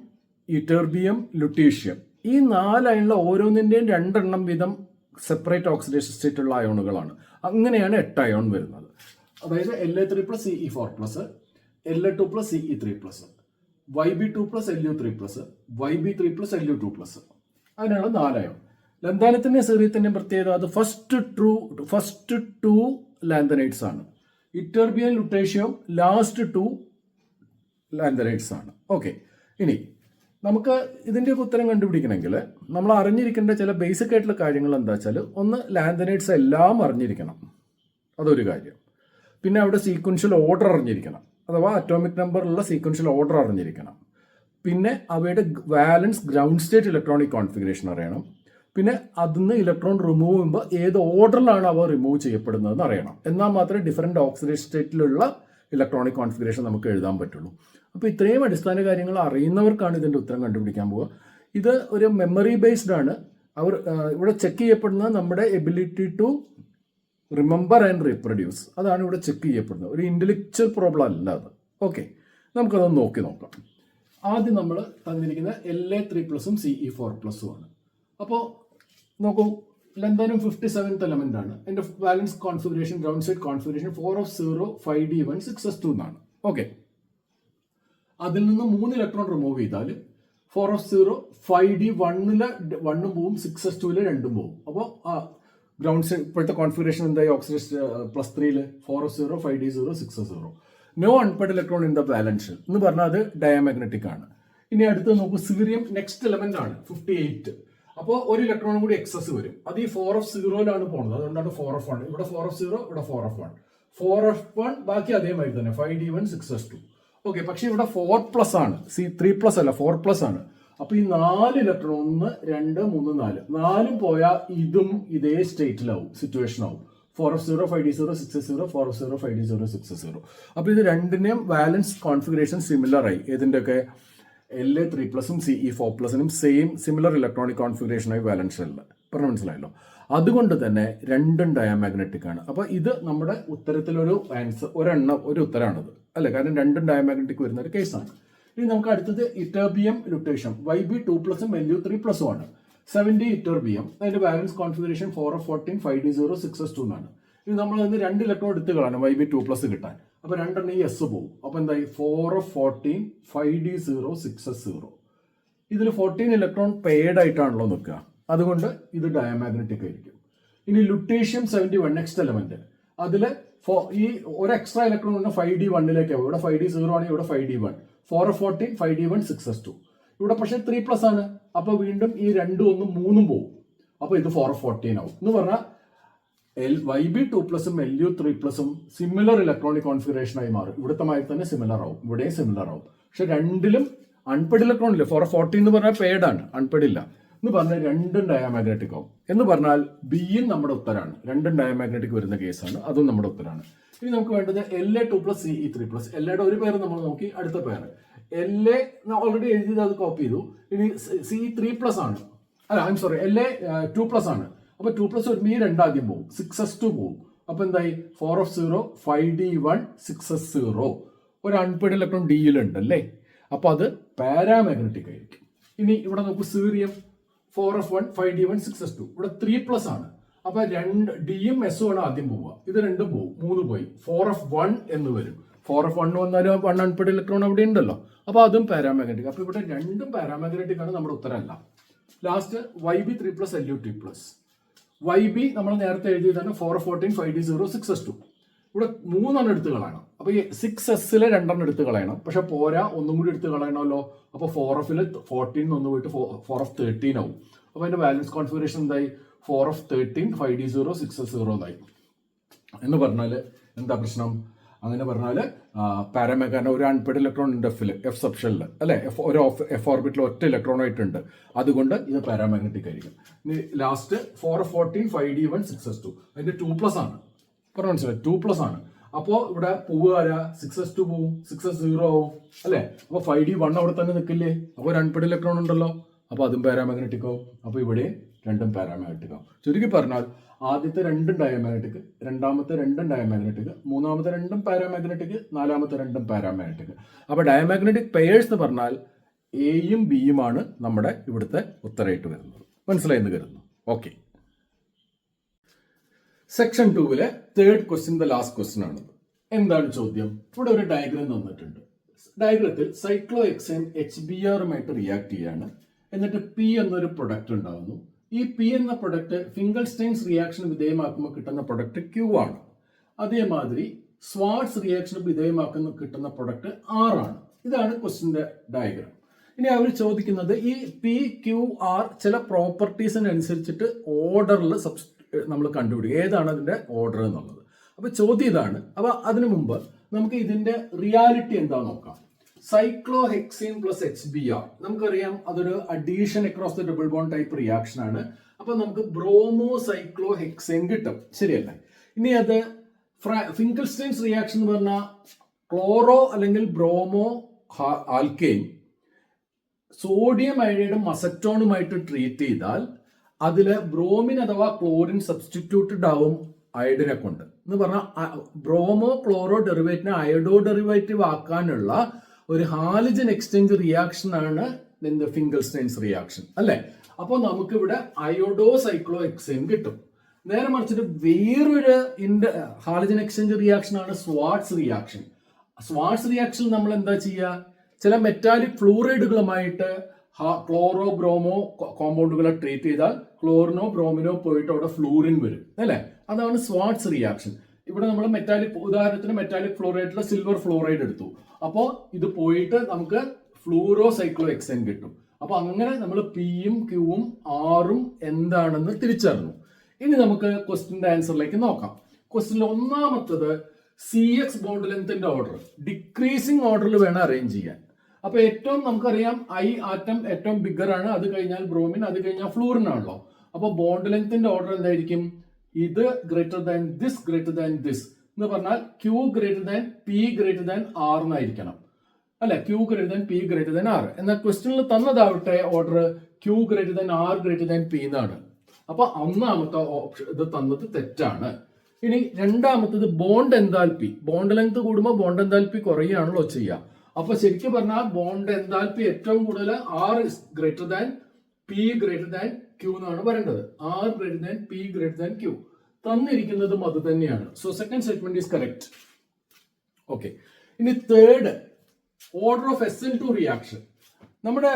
ഇറ്റർബിയം, ലുട്ടീഷ്യം. ഈ 4 അയണിൽ ഓരോന്നിൻ്റെയും 2 എണ്ണം വീതം സെപ്പറേറ്റ് ഓക്സിഡേഷൻ സ്റ്റേറ്റ് ഉള്ള അയോണുകളാണ്. അങ്ങനെയാണ് 8 അയോൺ വരുന്നത്. അതായത് La3 + Ce4+, La2 + Ce3+, Yb2 + Lu3+, Yb3 + Lu2+. അതിനുള്ള 4 അയോൺ. ലന്താനത്തിൻ്റെ സീറിയത്തിൻ്റെ പ്രത്യേകത അത് ഫസ്റ്റ് ടു ലാന്തനൈഡ്സ് ആണ്. ഇറ്റർബിയം, ലുട്ടേഷ്യം ലാസ്റ്റ് 2 ലാന്തനൈഡ്സ് ആണ്. ഓക്കെ, ഇനി നമുക്ക് ഇതിൻ്റെ ഉത്തരം കണ്ടുപിടിക്കണമെങ്കിൽ നമ്മൾ അറിഞ്ഞിരിക്കേണ്ട ചില ബേസിക് ആയിട്ടുള്ള കാര്യങ്ങൾ എന്താ വെച്ചാൽ, ഒന്ന് ലാന്തനൈഡ്സ് എല്ലാം അറിഞ്ഞിരിക്കണം, അതൊരു കാര്യം. പിന്നെ അവിടെ സീക്വൻഷ്യൽ ഓർഡർ അറിഞ്ഞിരിക്കണം, അഥവാ അറ്റോമിക് നമ്പറിലുള്ള സീക്വൻഷ്യൽ ഓർഡർ അറിഞ്ഞിരിക്കണം. പിന്നെ അവയുടെ വാലൻസ് ഗ്രൗണ്ട് സ്റ്റേറ്റ് ഇലക്ട്രോണിക് കോൺഫിഗറേഷൻ അറിയണം. പിന്നെ അതിന്ന് ഇലക്ട്രോൺ റിമൂവ് ചെയ്യുമ്പോൾ ഏത് ഓർഡറിലാണ് അവ റിമൂവ് ചെയ്യപ്പെടുന്നതെന്ന് അറിയണം. എന്നാൽ മാത്രമേ ഡിഫറെൻറ്റ് ഓക്സിഡേഷൻ സ്റ്റേറ്റിലുള്ള ഇലക്ട്രോണിക് കോൺഫിഗറേഷൻ നമുക്ക് എഴുതാൻ പറ്റുള്ളൂ. അപ്പോൾ ഇത്രയും അടിസ്ഥാന കാര്യങ്ങൾ അറിയുന്നവർക്കാണ് ഇതിൻ്റെ ഉത്തരം കണ്ടുപിടിക്കാൻ പോവുക. ഇത് ഒരു മെമ്മറി ബേസ്ഡ് ആണ്. ഇവിടെ ചെക്ക് ചെയ്യപ്പെടുന്നത് നമ്മുടെ ability to remember and reproduce, അതാണ് ഇവിടെ ചെക്ക് ചെയ്യപ്പെടുന്നത്. ഒരു ഇൻ്റലക്ച്വൽ പ്രോബ്ലം അല്ല അത്. ഓക്കെ, നമുക്കതൊന്ന് നോക്കാം. ആദ്യം നമ്മൾ തന്നിരിക്കുന്ന La3+ഉം Ce4+ഉം ആണ്. അപ്പോൾ നോക്കൂ, ലന്താനം 57th എലമെന്റ് ആണ്. എൻ്റെ valence configuration, ground state configuration 4s0 5d1 6s2 എന്നാണ്. ഓക്കെ, അതിൽ നിന്ന് 3 ഇലക്ട്രോൺ റിമൂവ് ചെയ്താൽ 4s0 5d1-ലെ 1 പോവും, 6s2-ലെ 2 പോവും. അപ്പോൾ ഗ്രൗണ്ട് സ്റ്റേറ്റ് ഇപ്പോഴത്തെ കോൺഫിഗറേഷൻ എന്തായി? ഓക്സിഡേഷൻ +3-ല് 4s0 5d0 6s0. No unpaired electron in the valence എന്ന് പറഞ്ഞാൽ അത് ഡയാമാഗ്നറ്റിക് ആണ്. ഇനി അടുത്ത് നോക്കൂ, സീറിയം നെക്സ്റ്റ് എലമെന്റ് ആണ് 58. അപ്പോൾ ഒരു ഇലക്ട്രോണും കൂടി എക്സസ് വരും. അത് ഈ 4f0-ലാണ് പോകുന്നത്. അതുകൊണ്ടാണ് 4f1. ഇവിടെ 4f0, ഇവിടെ 4f1. 4f1 ബാക്കി അതേമാതിരി തന്നെ 5d1 6s2. ഓക്കെ, പക്ഷെ ഇവിടെ 4+ ആണ്, C3+ അല്ല 4+ ആണ്. അപ്പൊ ഈ 4 ഇലക്ട്രോൺ 1 2 3 4 പോയാൽ ഇതും ഇതേ സ്റ്റേറ്റിലാവും, സിറ്റുവേഷൻ ആവും. 4f0 5d0 6s0, 4f0 5d0 6s0. അപ്പൊ ഇത് രണ്ടിനെയും വാലൻസ് കോൺഫിഗറേഷൻ സിമിലർ ആയി. ഇതിൻ്റെയൊക്കെ La3+ഉം Ce4+നും സെയിം സിമിലർ ഇലക്ട്രോണിക് കോൺഫിഗറേഷനായി വാലൻസ് അല്ല. പറഞ്ഞ മനസ്സിലായല്ലോ. അതുകൊണ്ട് തന്നെ രണ്ടും ഡയാമാഗ്നറ്റിക് ആണ്. അപ്പോൾ ഇത് നമ്മുടെ ഉത്തരത്തിലൊരു ആൻസർ, ഒരു ഉത്തരമാണത് അല്ലേ, കാരണം രണ്ടും ഡയാമാഗ്നറ്റിക് വരുന്ന ഒരു കേസാണ്. ഇനി നമുക്ക് അടുത്തത് ഇറ്റർബിയം ലുട്ടേഷ്യം Yb2+ഉം Lu3+ഉം ആണ്. 70 ഇറ്റർബിയം, അതിന്റെ balance configuration 4f14 5d0 6s2 എന്നാണ്. ഇനി നമ്മൾ അതിന് 2 ഇലക്ട്രോൺ എടുത്ത് കളയണം YB2+ കിട്ടാൻ. അപ്പൊ 2 ഈ എസ് പോകും. അപ്പൊ എന്തായി 4f14 5d0 6s0. ഇതിൽ 14 ഇലക്ട്രോൺ പെയർഡ് ആയിട്ടാണല്ലോ നിൽക്കുക, അതുകൊണ്ട് ഇത് ഡയമാഗ്നറ്റിക് ആയിരിക്കും. ഇനി ലുട്ടേഷ്യം 71 നെക്സ്റ്റ് എലമെന്റ്, അതില് ഈ ഒരു എക്സ്ട്രാ ഇലക്ട്രോൺ 5d1ലേക്ക് ആവും. ഇവിടെ 5d0 ആണ്, ഇവിടെ 5d1. 4f14 5d1 6s2. ഇവിടെ പക്ഷേ 3+ ആണ്. അപ്പൊ വീണ്ടും ഈ 2 1 3 പോകും. അപ്പൊ ഇത് 4f14 ആവും. എന്ന് പറഞ്ഞാൽ YB2+ഉം LU3+ഉം സിമിലർ ഇലക്ട്രോണിക് കോൺഫിഗറേഷൻ ആയി മാറും. ഇവിടുത്തെ മാതിരി തന്നെ സിമിലർ ആവും, ഇവിടെയും സിമിലർ ആവും. പക്ഷെ രണ്ടിലും അൺപെഡ് ഇലക്ട്രോൺ ഇല്ല. 4f14 എന്ന് പറഞ്ഞാൽ പെയ്ഡ് ആണ്, അൺപെഡ് ഇല്ല എന്ന് പറഞ്ഞാൽ രണ്ടും ഡയാമാഗ്നറ്റിക് ആവും. എന്ന് പറഞ്ഞാൽ ബിയും നമ്മുടെ ഉത്തരാണ്. രണ്ടും ഡയാമാഗ്നറ്റിക് വരുന്ന കേസാണ്, അതും നമ്മുടെ ഉത്തരാണ്. ഇനി നമുക്ക് വേണ്ടത് La2+ Ce3+. എല്ലയുടെ ഒരു പേര് നമ്മൾ നോക്കി, അടുത്ത പേര് La ഓൾറെഡി എഴുതിയത്, അത് കോപ്പി ചെയ്തു. ഇനി C3+ ആണ്, അല്ല ഐ എം സോറി La2+ ആണ്. അപ്പൊ 2+ വരുമ്പോൾ ഈ രണ്ടാദ്യം പോകും, 6s2 പോകും. അപ്പൊ എന്തായി 4f0 5d1 6s0. ഒരു അൺപെയ്ഡ് ഇലക്ട്രോൺ ഡിയിലുണ്ട് അല്ലേ, അപ്പൊ അത് പാരാമാഗ്നറ്റിക് ആയിരിക്കും. ഇനി ഇവിടെ നമുക്ക് സീറിയം 4f1 5d1 6s2. ഇവിടെ 3+ ആണ്. അപ്പൊ ഡിയും എസും ആണ് ആദ്യം പോവുക. ഇത് രണ്ടും പോകും, 3 പോയി 4f1 എന്ന് വരും. 4f1 വന്നാലും 1 അൺപെയ്ഡ് ഇലക്ട്രോൺ അവിടെ ഉണ്ടല്ലോ, അപ്പൊ അതും പാരാമാഗ്നറ്റിക്. അപ്പൊ ഇവിടെ രണ്ടും പാരാമാഗ്നറ്റിക് ആണ്, നമ്മുടെ ഉത്തരമല്ല. Last YB3+ LU3+. YB നമ്മൾ നേരത്തെ എഴുതിയതാണ് 4f14 5d0 6s2. ഇവിടെ 3 എടുത്ത് കളയണം. അപ്പൊ ഈ 6s-ലെ 2 എടുത്ത് കളയണം. പക്ഷെ പോരാ, ഒന്നും കൂടി എടുത്ത് കളയണമല്ലോ. അപ്പൊ 4f-ല് 14 ഒന്ന് പോയിട്ട് 4f13 ആവും. അപ്പൊ അതിന്റെ ബാലൻസ് കോൺഫിഗറേഷൻ എന്തായി 4f13 5d0 6s0 എന്നായി. എന്ന് പറഞ്ഞാല് എന്താ പ്രശ്നം? അങ്ങനെ പറഞ്ഞാൽ പാരാമാഗ്നറ്റിക് ഒരു അൺപെയ്ഡ് ഇലക്ട്രോൺ ഉണ്ട് എഫ് സബ്ഷനിൽ അല്ലെ, ഒരു എഫ് ഓർബിറ്റിൽ ഒറ്റ ഇലക്ട്രോൺ ആയിട്ടുണ്ട്, അതുകൊണ്ട് ഇത് പാരാമാഗ്നറ്റിക് ആയിരിക്കും. ഇനി ലാസ്റ്റ് 4f14 5d1 6s2. അതിന്റെ 2+ ആണ്, പറഞ്ഞു മനസ്സിലായി, 2+ ആണ്. അപ്പോ ഇവിടെ പോവുക 6s2 പോവും, 6s0 ആവും അല്ലെ. അപ്പൊ 5d1 അവിടെ തന്നെ നിൽക്കില്ലേ, അപ്പൊ ഒരു അൺപെയ്ഡ് ഇലക്ട്രോൺ ഉണ്ടല്ലോ, അപ്പൊ അതും പാരാമാഗ്നറ്റിക് ആവും. അപ്പൊ ഇവിടെ രണ്ടും പാരാമാഗ്നറ്റിക് ആവും. ചുരുക്കി പറഞ്ഞാൽ ആദ്യത്തെ 2 ഡയമാഗ്നറ്റിക്, രണ്ടാമത്തെ 2 ഡയമാഗ്നറ്റിക്, മൂന്നാമത്തെ 2 പാരാമാഗ്നറ്റിക്, നാലാമത്തെ 2 പാരാമാഗ്നറ്റിക്. അപ്പൊ ഡയമാഗ്നറ്റിക് പെയേഴ്സ് എന്ന് പറഞ്ഞാൽ എയും ബിയുമാണ് നമ്മുടെ ഇവിടുത്തെ ഉത്തരമായിട്ട് വരുന്നത്. മനസ്സിലായെന്ന് കരുതുന്നു. ഓക്കെ, സെക്ഷൻ 2-ലെ 3rd question, the last question ആണ്. എന്താണ് ചോദ്യം? ഇവിടെ ഒരു ഡയഗ്രം തന്നിട്ടുണ്ട്. ഡയഗ്രത്തിൽ സൈക്ലോഹെക്സേൻ HBr-ഉമായിട്ട് റിയാക്ട് ചെയ്യാണ്. എന്നിട്ട് പി എന്നൊരു പ്രൊഡക്റ്റ് ഉണ്ടാകുന്നു. ഈ പി എന്ന പ്രൊഡക്റ്റ് ഫിംഗൽസ്റ്റൈൻസ് റിയാക്ഷന് വിധേയമാക്കുമ്പോൾ കിട്ടുന്ന പ്രൊഡക്റ്റ് Q ആണ്. അതേമാതിരി സ്വാർട്സ് റിയാക്ഷന് വിധേയമാക്കുന്ന കിട്ടുന്ന പ്രൊഡക്റ്റ് R ആണ്. ഇതാണ് ക്വസ്റ്റ്യന്റെ ഡയഗ്രാം. ഇനി അവർ ചോദിക്കുന്നത് ഈ PQR ചില പ്രോപ്പർട്ടീസിനനുസരിച്ചിട്ട് ഓർഡറിൽ നമ്മൾ കണ്ടുപിടിക്കുക ഏതാണ് അതിന്റെ ഓർഡർ എന്നുള്ളത്. അപ്പൊ ചോദ്യം ഇതാണ്. അപ്പൊ അതിനു മുമ്പ് നമുക്ക് ഇതിന്റെ റിയാലിറ്റി എന്താ നോക്കാം. സൈക്ലോഹെക്സീൻ പ്ലസ് HBr നമുക്കറിയാം, അതൊരു addition across the double bond type reaction ആണ്. അപ്പൊ നമുക്ക് ബ്രോമോ സൈക്ലോഹെക്സേൻ കിട്ടും, ശരിയല്ലേ? ഇനി അത് ഫിംഗൽസ്റ്റൈൻസ് റിയാക്ഷൻ എന്ന് പറഞ്ഞാൽ ക്ലോറോ അല്ലെങ്കിൽ ബ്രോമോ ആൽക്കെയിൻ സോഡിയം അയഡൈഡും അസറ്റോണുമായിട്ട് ട്രീറ്റ് ചെയ്താൽ അതിൽ ബ്രോമിൻ അഥവാ ക്ലോറിൻ സബ്സ്റ്റിറ്റ്യൂട്ടഡ് ആവും അയഡിനെ കൊണ്ട്. എന്ന് പറഞ്ഞാൽ ബ്രോമോ ക്ലോറോ ഡെറിവേറ്റിനെ അയഡോ ഡെറിവേറ്റീവ് ആക്കാനുള്ള ഒരു ഹാലജൻ എക്സ്ചേഞ്ച് റിയാക്ഷൻ ആണ് ഫിംഗൽസ്റ്റൈൻസ് റിയാക്ഷൻ അല്ലെ. അപ്പോൾ നമുക്ക് ഇവിടെ അയോഡോ സൈക്ലോ ഹെക്സേൻ കിട്ടും. നേരെ മറിച്ചിട്ട് വേറൊരു ഹാലജൻ എക്സ്ചേഞ്ച് റിയാക്ഷൻ ആണ് സ്വാർട്സ് റിയാക്ഷൻ. സ്വാർട്സ് റിയാക്ഷൻ നമ്മൾ എന്താ ചെയ്യുക, ചില മെറ്റാലിക് ഫ്ലൂറൈഡുകളുമായിട്ട് ക്ലോറോ ബ്രോമോ കോമ്പൗണ്ടുകളെ ട്രീറ്റ് ചെയ്താൽ ക്ലോറിനോ ബ്രോമിനോ പോയിട്ട് അവിടെ ഫ്ലൂറിൻ വരും അല്ലെ. അതാണ് സ്വാർട്സ് റിയാക്ഷൻ. ഇവിടെ നമ്മൾ മെറ്റാലിക്, ഉദാഹരണത്തിന് മെറ്റാലിക് ഫ്ലോറൈഡിലെ സിൽവർ ഫ്ലോറൈഡ് എടുത്തു, അപ്പോൾ ഇത് പോയിട്ട് നമുക്ക് ഫ്ലൂറോ സൈക്ലോ ഹെക്സേൻ കിട്ടും. അപ്പൊ അങ്ങനെ നമ്മൾ പിയും ക്യൂവും ആറും എന്താണെന്ന് തിരിച്ചറിഞ്ഞു. ഇനി നമുക്ക് ക്വസ്റ്റ്യന്റെ ആൻസറിലേക്ക് നോക്കാം. ക്വസ്റ്റ്യനിൽ ഒന്നാമത്തത് CX ബോണ്ട് ലെങ്ത്തിന്റെ ഓർഡർ ഡിക്രീസിങ് ഓർഡറിൽ വേണം അറേഞ്ച് ചെയ്യാൻ. അപ്പൊ ഏറ്റവും നമുക്കറിയാം I ആറ്റം ഏറ്റവും ബിഗർ ആണ്, അത് കഴിഞ്ഞാൽ ബ്രോമിൻ, അത് കഴിഞ്ഞാൽ ഫ്ലൂറിൻ ആണല്ലോ. അപ്പൊ ബോണ്ട് ലെങ്ത്തിന്റെ ഓർഡർ എന്തായിരിക്കും? ഇത് greater than this greater than this എന്ന് പറഞ്ഞാൽ Q greater than P greater than R എന്നായിരിക്കണം അല്ലെ. Q greater than P greater than R. എന്നാൽ ക്വസ്റ്റ്യനിൽ തന്നതാവട്ടെ order Q greater than R greater than P എന്നാണ്. അപ്പൊ ഒന്നാമത്തെ ഓപ്ഷൻ ഇത് തന്നത് തെറ്റാണ്. ഇനി രണ്ടാമത്തത് ബോണ്ട് എൻതാൽപ്പി. ബോണ്ട് ലെങ്ത് കൂടുമ്പോൾ ബോണ്ട് എൻതാൽപ്പി കുറയുകയാണല്ലോ ചെയ്യുക. അപ്പൊ ശരിക്കും പറഞ്ഞാൽ ബോണ്ട് എൻതാൽപ്പി ഏറ്റവും കൂടുതൽ R greater than P greater than Q എന്നാണ് വരേണ്ടത്. R greater than P greater than Q. തന്നിരിക്കുന്നതും അത് തന്നെയാണ്. So second statement is correct. Okay. ഇനി third, order of SN2 reaction. നമ്മുടെ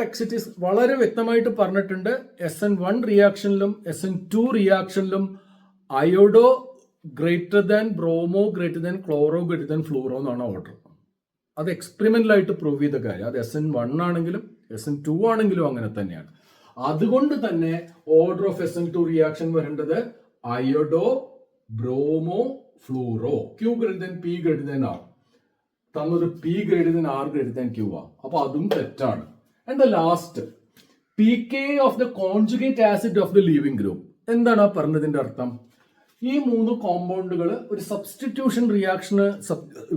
ടെക്സ്റ്റ് വളരെ വ്യക്തമായിട്ട് പറഞ്ഞിട്ടുണ്ട്. SN1 റിയാക്ഷനിലും SN2 റിയാക്ഷനിലും iodo greater than bromo greater than chloro greater than fluoro എന്നാണ് ഓർഡർ. അത് എക്സ്പെരിമെന്റലായിട്ട് പ്രൂവ് ചെയ്ത കാര്യം. അത് SN1 ആണെങ്കിലും SN2 ആണെങ്കിലും അങ്ങനെ തന്നെയാണ്. അതുകൊണ്ട് തന്നെ ഓർഡർ ഓഫ് SN2 റിയാക്ഷൻ വരേണ്ടത് iodo bromo fluoro. Q greater than P greater than R. തന്നത് P greater than R greater than Q ആ. അപ്പൊ അതും തെറ്റാണ്. And the last, pKa of the conjugate acid of the leaving group. എന്താണ് ആ പറഞ്ഞതിന്റെ അർത്ഥം? ഈ 3 കോമ്പൗണ്ടുകൾ ഒരു സബ്സ്റ്റിറ്റ്യൂഷൻ റിയാക്ഷന്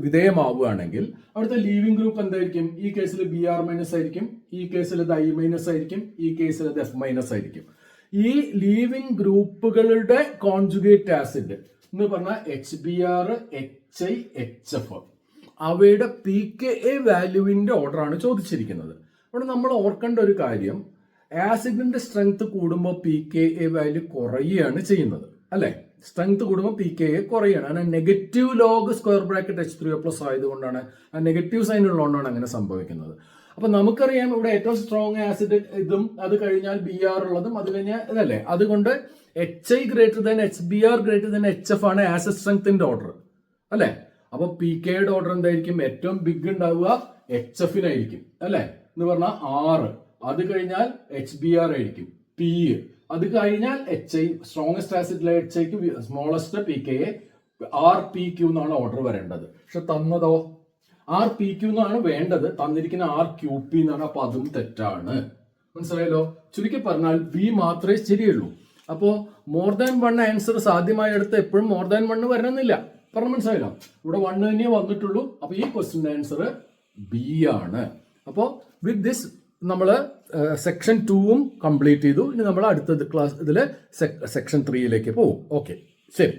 വിധേയമാവുകയാണെങ്കിൽ അവിടുത്തെ ലീവിംഗ് ഗ്രൂപ്പ് എന്തായിരിക്കും? ഈ കേസിൽ Br- ആയിരിക്കും, ഈ കേസിൽ അത് I- ആയിരിക്കും, ഈ കേസിൽ അത് F- ആയിരിക്കും. ഈ ലീവിംഗ് ഗ്രൂപ്പുകളുടെ കോൺജുഗേറ്റ് ആസിഡ് എന്ന് പറഞ്ഞാൽ HBr, HI, HF, അവയുടെ pKa വാല്യൂവിന്റെ ഓർഡർ ആണ് ചോദിച്ചിരിക്കുന്നത്. അവിടെ നമ്മൾ ഓർക്കേണ്ട ഒരു കാര്യം, ആസിഡിന്റെ സ്ട്രെങ്ത് കൂടുമ്പോൾ pKa വാല്യൂ കുറയുകയാണ് ചെയ്യുന്നത്, അല്ലെ? സ്ട്രെങ്ത് കൂടുമ്പോൾ pKa കുറയുകയാണ്. അങ്ങനെ negative log square bracket H3O+ ആയതുകൊണ്ടാണ്, ആ നെഗറ്റീവ് സൈൻ ഉള്ളതുകൊണ്ടാണ് അങ്ങനെ സംഭവിക്കുന്നത്. അപ്പൊ നമുക്കറിയാം ഇവിടെ ഏറ്റവും സ്ട്രോങ് ആസിഡ് ഇതും, അത് കഴിഞ്ഞാൽ Br ഉള്ളതും, അത് കഴിഞ്ഞാൽ ഇതല്ലേ. അതുകൊണ്ട് HI greater than HBr greater than HF ആണ് ആസിഡ് സ്ട്രെങ്ത്തിന്റെ ഓർഡർ, അല്ലെ? അപ്പൊ pKയുടെ ഓർഡർ എന്തായിരിക്കും? ഏറ്റവും ബിഗ് ഉണ്ടാവുക HF-നായിരിക്കും, അല്ലെ? എന്ന് പറഞ്ഞാൽ 6, അത് കഴിഞ്ഞാൽ HBr ആയിരിക്കും, P, അത് കഴിഞ്ഞാൽ HI, സ്ട്രോങ്സ്റ്റ് ആസിഡിലെ HIക്ക് സ്മോളസ്റ്റ് pKa, RPQ എന്നാണ് ഓർഡർ വരേണ്ടത്. പക്ഷെ തന്നതോ RPQ എന്നാണ് വേണ്ടത്, തന്നിരിക്കുന്ന RQP എന്നാണ്. അപ്പൊ അതും തെറ്റാണ്. മനസ്സിലായല്ലോ? ചുരുക്കി പറഞ്ഞാൽ ബി മാത്രമേ ശരിയുള്ളൂ. അപ്പോ മോർ ദാൻ 1 ആൻസർ സാധ്യമായ അടുത്ത് എപ്പോഴും മോർ ദാൻ 1 വരണമെന്നില്ല. പറഞ്ഞു മനസ്സിലായല്ലോ? ഇവിടെ 1 തന്നെയേ വന്നിട്ടുള്ളൂ. അപ്പൊ ഈ ക്വസ്റ്റിന്റെ ആൻസർ ബി ആണ്. അപ്പോ വിത്ത് ദിസ് നമ്മൾ സെക്ഷൻ 2ഉം കംപ്ലീറ്റ് ചെയ്തു. ഇനി നമ്മൾ അടുത്ത ക്ലാസ് ഇതിൽ സെക്ഷൻ 3യിലേക്ക് പോകും. ഓക്കെ, ശരി.